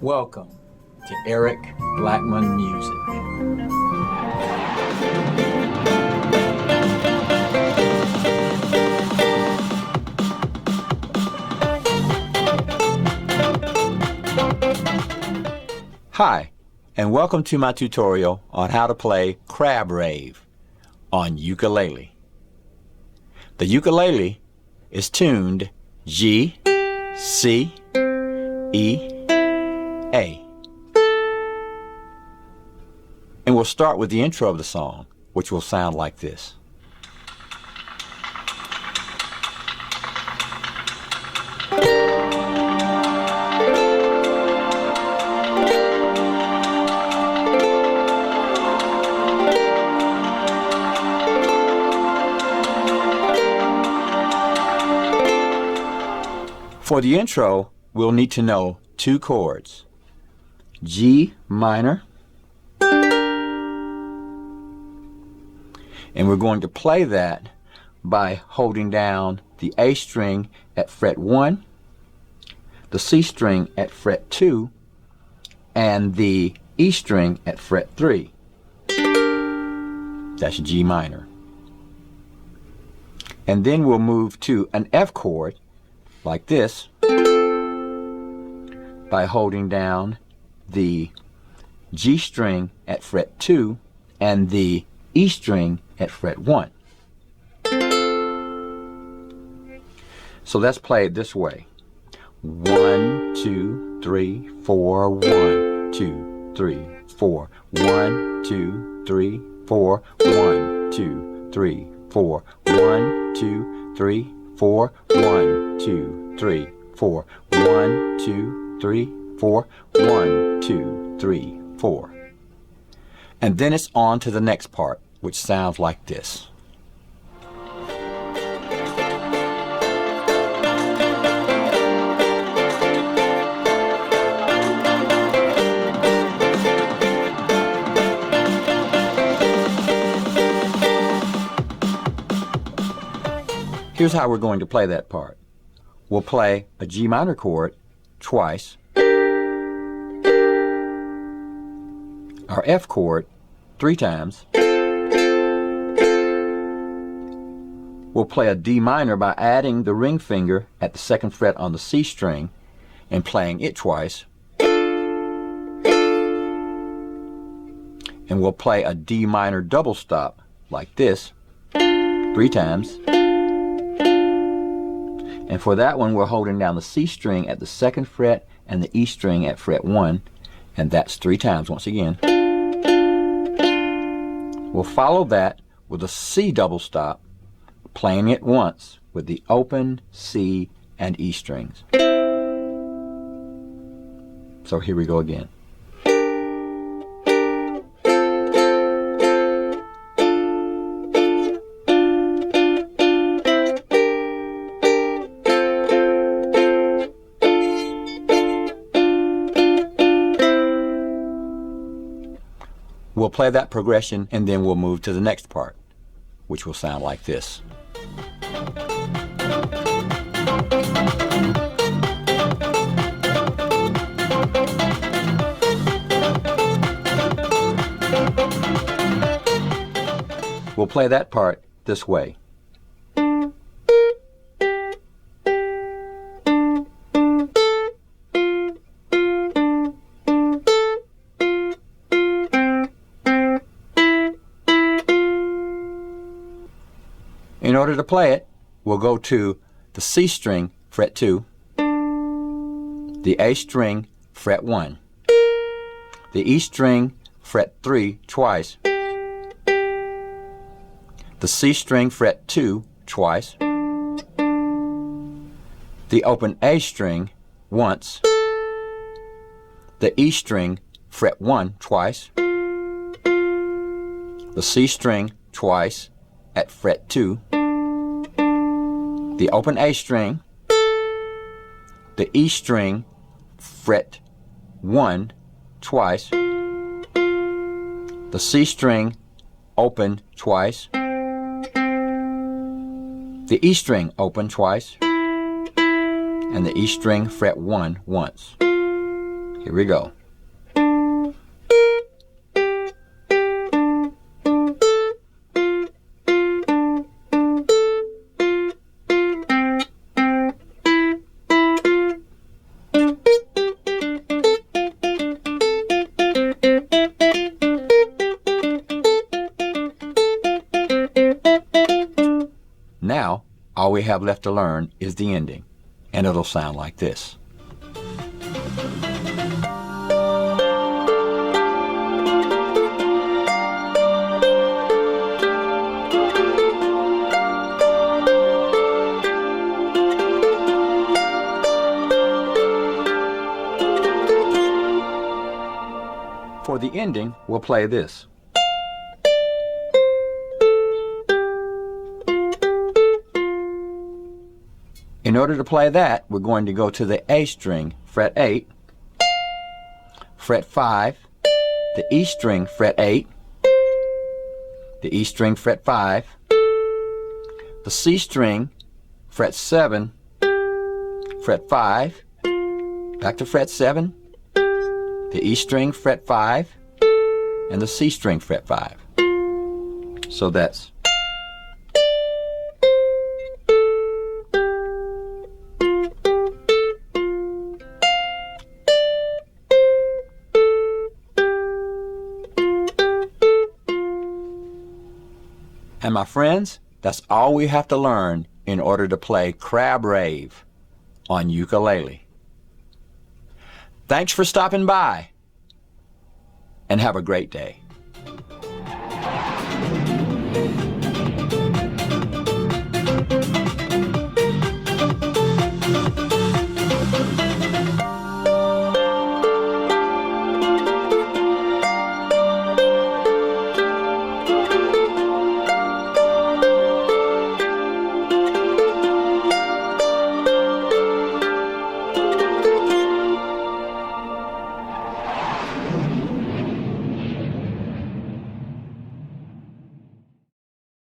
Welcome to Eric Blackmon Music. Hi, and welcome to my tutorial on how to play Crab Rave on ukulele. The ukulele is tuned G, C, E, A. And we'll start with the intro of the song, which will sound like this. For the intro, we'll need to know two chords, G minor, and we're going to play that by holding down the A string at fret 1, the C string at fret 2, and the E string at fret 3. That's G minor. And then we'll move to an F chord like this by holding down the G string at fret 2 and the E string at fret 1. So let's play it this way. 1, 2, 3, 4, 1, 2, 3, 4, 1, 2, 3, 4, 1, 2, 3, 4, 1, 2, 3, 4, 1, 2, 3, 4, 1, 2, 3, 4, 1, 2, 3, 4. And then it's on to the next part, which sounds like this. Here's how we're going to play that part. We'll play a G minor chord twice, our F chord 3 times, we'll play a D minor by adding the ring finger at the 2nd fret on the C string and playing it twice, and we'll play a D minor double stop like this 3 times. And for that one, we're holding down the C string at the 2nd fret and the E string at fret 1, and that's 3 times once again. We'll follow that with a C double stop, playing it once with the open C and E strings. So here we go again. We'll play that progression and then we'll move to the next part, which will sound like this. We'll play that part this way. In order to play it, we'll go to the C string, fret 2, the A string, fret 1, the E string, fret 3 twice, the C string, fret 2 twice, the open A string once, the E string, fret 1 twice, the C string twice at fret 2, the open A string, the E string, fret 1 twice, the C string, open twice, the E string, open twice, and the E string, fret 1 once. Here we go. Now, all we have left to learn is the ending, and it'll sound like this. For the ending, we'll play this. In order to play that, we're going to go to the A string, fret 8, fret 5, the E string, fret 8, the E string, fret 5, the C string, fret 7, fret 5, back to fret 7, the E string, fret 5, and the C string, fret 5. So that's. And my friends, that's all we have to learn in order to play Crab Rave on ukulele. Thanks for stopping by, and have a great day.